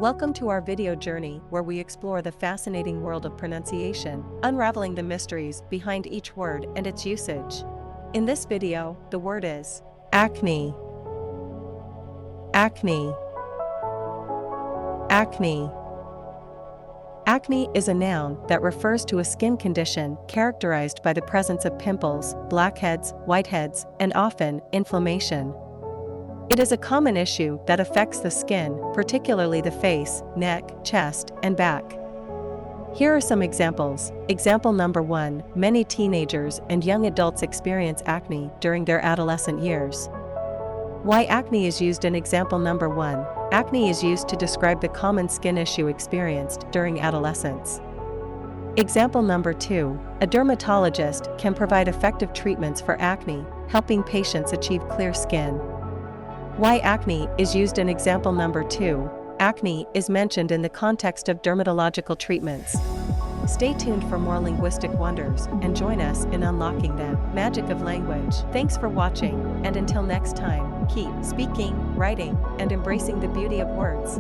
Welcome to our video journey where we explore the fascinating world of pronunciation, unraveling the mysteries behind each word and its usage. In this video, the word is acne. Acne. Acne. Acne is a noun that refers to a skin condition characterized by the presence of pimples, blackheads, whiteheads, and often inflammation. It is a common issue that affects the skin, particularly the face, neck, chest, and back. Here are some examples. Example number 1. Many teenagers and young adults experience acne during their adolescent years. Why acne is used in example number 1. Acne is used to describe the common skin issue experienced during adolescence. Example number 2. A dermatologist can provide effective treatments for acne, helping patients achieve clear skin. Why acne is used in example number 2. Acne is mentioned in the context of dermatological treatments. Stay tuned for more linguistic wonders and join us in unlocking the magic of language. Thanks for watching, and until next time, keep speaking, writing, and embracing the beauty of words.